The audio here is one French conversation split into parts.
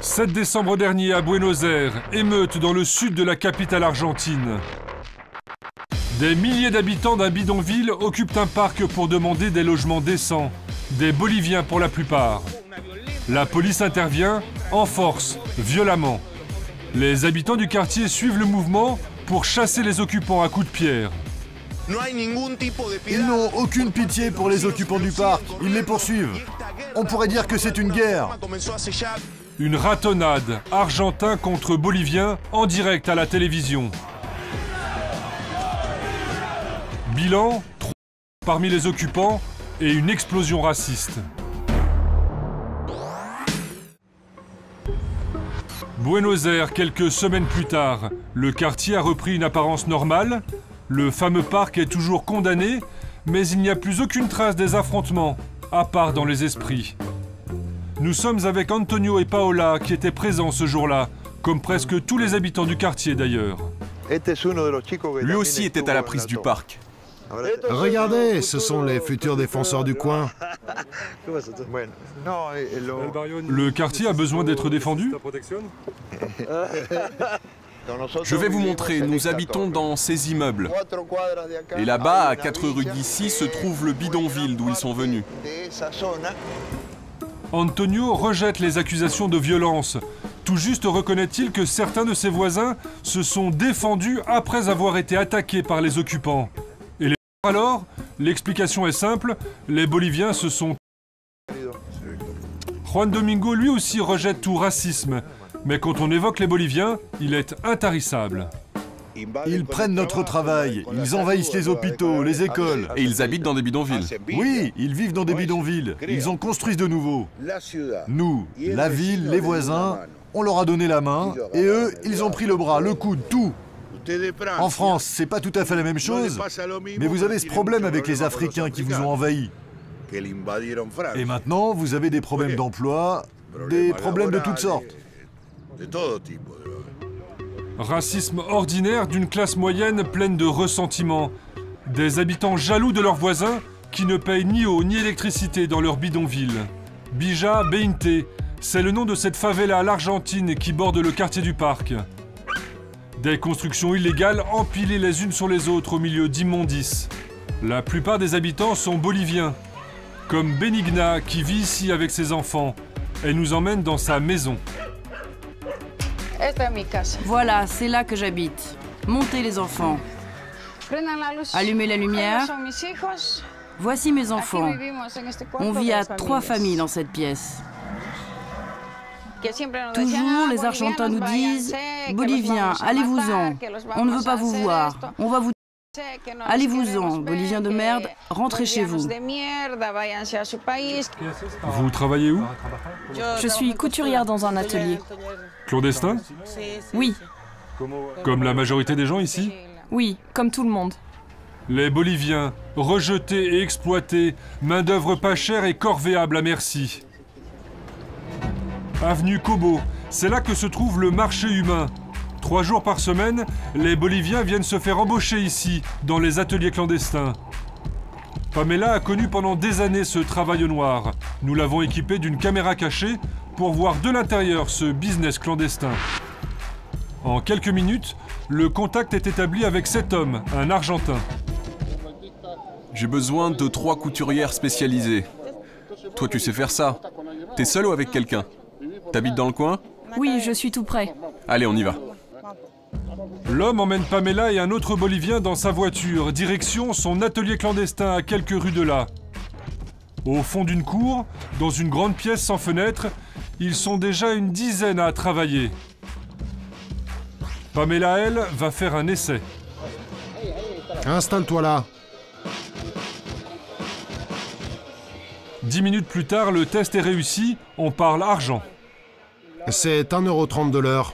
7 décembre dernier à Buenos Aires, émeute dans le sud de la capitale argentine. Des milliers d'habitants d'un bidonville occupent un parc pour demander des logements décents. Des Boliviens pour la plupart. La police intervient en force, violemment. Les habitants du quartier suivent le mouvement pour chasser les occupants à coups de pierre. Ils n'ont aucune pitié pour les occupants du parc. Ils les poursuivent. On pourrait dire que c'est une guerre. Une ratonnade, argentin contre bolivien, en direct à la télévision. Bilan, 3 parmi les occupants et une explosion raciste. Buenos Aires, quelques semaines plus tard, le quartier a repris une apparence normale. Le fameux parc est toujours condamné, mais il n'y a plus aucune trace des affrontements, à part dans les esprits. Nous sommes avec Antonio et Paola qui étaient présents ce jour-là, comme presque tous les habitants du quartier d'ailleurs. Lui aussi était à la prise du parc. Regardez, ce sont les futurs défenseurs du coin. Le quartier a besoin d'être défendu? Je vais vous montrer, nous habitons dans ces immeubles. Et là-bas, à 4 rues d'ici, se trouve le bidonville d'où ils sont venus. Antonio rejette les accusations de violence. Tout juste reconnaît-il que certains de ses voisins se sont défendus après avoir été attaqués par les occupants. Et les alors, l'explication est simple, les Boliviens se sont... Juan Domingo lui aussi rejette tout racisme. Mais quand on évoque les Boliviens, il est intarissable. Ils prennent notre travail, ils envahissent les hôpitaux, les écoles. Et ils habitent dans des bidonvilles. Oui, ils vivent dans des bidonvilles. Ils en construisent de nouveaux. Nous, la ville, les voisins, on leur a donné la main. Et eux, ils ont pris le bras, le coude, tout. En France, c'est pas tout à fait la même chose. Mais vous avez ce problème avec les Africains qui vous ont envahis. Et maintenant, vous avez des problèmes d'emploi, des problèmes de toutes sortes. Racisme ordinaire d'une classe moyenne pleine de ressentiment. Des habitants jaloux de leurs voisins qui ne payent ni eau ni électricité dans leur bidonville. Bija Beinte, c'est le nom de cette favela à l'Argentine qui borde le quartier du parc. Des constructions illégales empilées les unes sur les autres au milieu d'immondices. La plupart des habitants sont boliviens, comme Benigna qui vit ici avec ses enfants. Elle nous emmène dans sa maison. Voilà, c'est là que j'habite. Montez les enfants. Allumez la lumière. Voici mes enfants. On vit à 3 familles dans cette pièce. Toujours, les Argentins nous disent « Boliviens, allez-vous-en. On ne veut pas vous voir. On va vous... Allez-vous-en, Boliviens de merde, rentrez chez vous. » Vous travaillez où? Je suis couturière dans un atelier. Clandestin? Oui, Comme la majorité des gens ici? oui, comme tout le monde. Les Boliviens, rejetés et exploités, main-d'œuvre pas chère et corvéable à merci. Avenue Cobo, c'est là que se trouve le marché humain. 3 jours par semaine, les Boliviens viennent se faire embaucher ici, dans les ateliers clandestins. Pamela a connu pendant des années ce travail au noir. Nous l'avons équipé d'une caméra cachée pour voir de l'intérieur ce business clandestin. En quelques minutes, le contact est établi avec cet homme, un Argentin. J'ai besoin de 3 couturières spécialisées. Toi, tu sais faire ça. T'es seul ou avec quelqu'un? T'habites dans le coin? Oui, je suis tout près. Allez, on y va. L'homme emmène Pamela et un autre Bolivien dans sa voiture, direction son atelier clandestin à quelques rues de là. Au fond d'une cour, dans une grande pièce sans fenêtre, ils sont déjà une dizaine à travailler. Pamela, elle, va faire un essai. Installe-toi là. 10 minutes plus tard, le test est réussi, on parle argent. C'est 1,30 € de l'heure.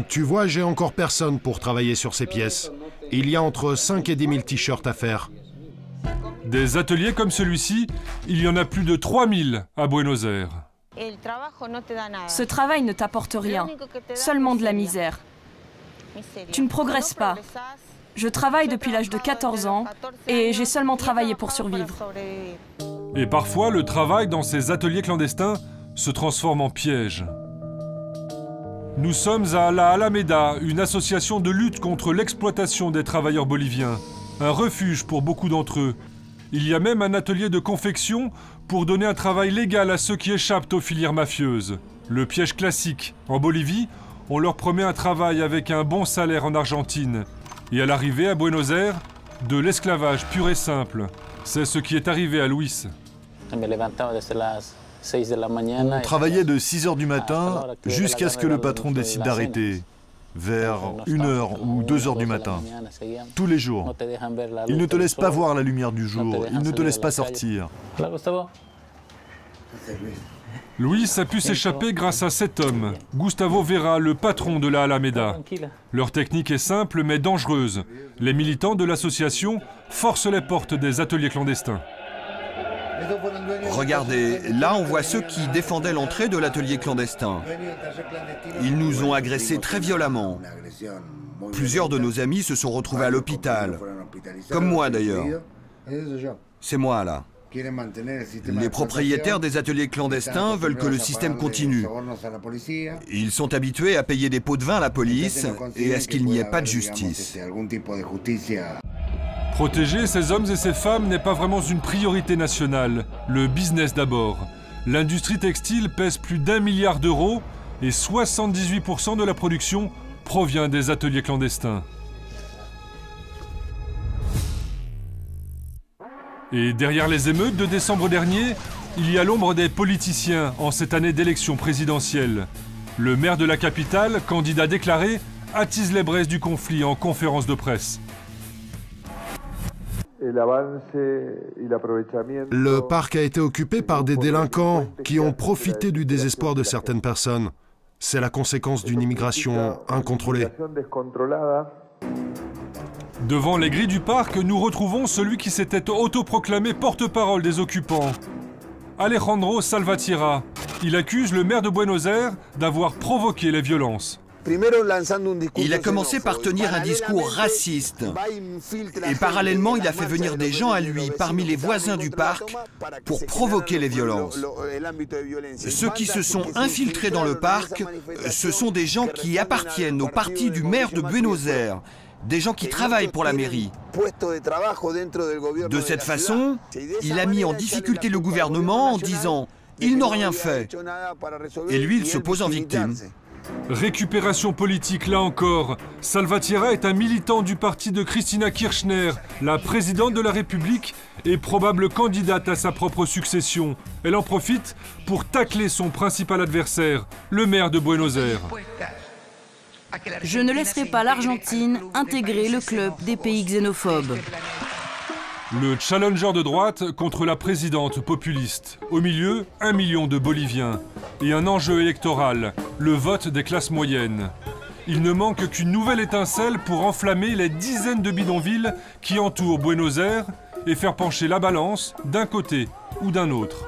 Tu vois, j'ai encore personne pour travailler sur ces pièces. Il y a entre 5 et 10 000 t-shirts à faire. Des ateliers comme celui-ci, il y en a plus de 3000 à Buenos Aires. Ce travail ne t'apporte rien, seulement de la misère. Tu ne progresses pas. Je travaille depuis l'âge de 14 ans et j'ai seulement travaillé pour survivre. Et parfois, le travail dans ces ateliers clandestins se transforme en piège. Nous sommes à La Alameda, une association de lutte contre l'exploitation des travailleurs boliviens. Un refuge pour beaucoup d'entre eux. Il y a même un atelier de confection pour donner un travail légal à ceux qui échappent aux filières mafieuses. Le piège classique. En Bolivie, on leur promet un travail avec un bon salaire en Argentine. Et à l'arrivée à Buenos Aires, de l'esclavage pur et simple. C'est ce qui est arrivé à Luis. On travaillait de 6 h du matin jusqu'à ce que le patron décide d'arrêter, vers 1 h ou 2 h du matin, tous les jours. Il ne te laisse pas voir la lumière du jour, il ne te laisse pas sortir. Luis a pu s'échapper grâce à cet homme, Gustavo Vera, le patron de la Alameda. Leur technique est simple mais dangereuse. Les militants de l'association forcent les portes des ateliers clandestins. Regardez, là on voit ceux qui défendaient l'entrée de l'atelier clandestin. Ils nous ont agressés très violemment. Plusieurs de nos amis se sont retrouvés à l'hôpital. Comme moi d'ailleurs. C'est moi là. Les propriétaires des ateliers clandestins veulent que le système continue. Ils sont habitués à payer des pots de vin à la police et à ce qu'il n'y ait pas de justice. Protéger ces hommes et ces femmes n'est pas vraiment une priorité nationale. Le business d'abord. L'industrie textile pèse plus d'1 milliard d'euros et 78% de la production provient des ateliers clandestins. Et derrière les émeutes de décembre dernier, il y a l'ombre des politiciens en cette année d'élection présidentielle. Le maire de la capitale, candidat déclaré, attise les braises du conflit en conférence de presse. Le parc a été occupé par des délinquants qui ont profité du désespoir de certaines personnes. C'est la conséquence d'une immigration incontrôlée. Devant les grilles du parc, nous retrouvons celui qui s'était autoproclamé porte-parole des occupants. Alejandro Salvatierra. Il accuse le maire de Buenos Aires d'avoir provoqué les violences. Il a commencé par tenir un discours raciste. Et parallèlement, il a fait venir des gens à lui, parmi les voisins du parc, pour provoquer les violences. Ceux qui se sont infiltrés dans le parc, ce sont des gens qui appartiennent au parti du maire de Buenos Aires. Des gens qui travaillent pour la mairie. De cette façon, il a mis en difficulté le gouvernement en disant « ils n'ont rien fait ». Et lui, il se pose en victime. Récupération politique là encore. Salvatierra est un militant du parti de Cristina Kirchner, la présidente de la République et probable candidate à sa propre succession. Elle en profite pour tacler son principal adversaire, le maire de Buenos Aires. Je ne laisserai pas l'Argentine intégrer le club des pays xénophobes. Le challenger de droite contre la présidente populiste. Au milieu, 1 million de Boliviens. Et un enjeu électoral, le vote des classes moyennes. Il ne manque qu'une nouvelle étincelle pour enflammer les dizaines de bidonvilles qui entourent Buenos Aires et faire pencher la balance d'un côté ou d'un autre.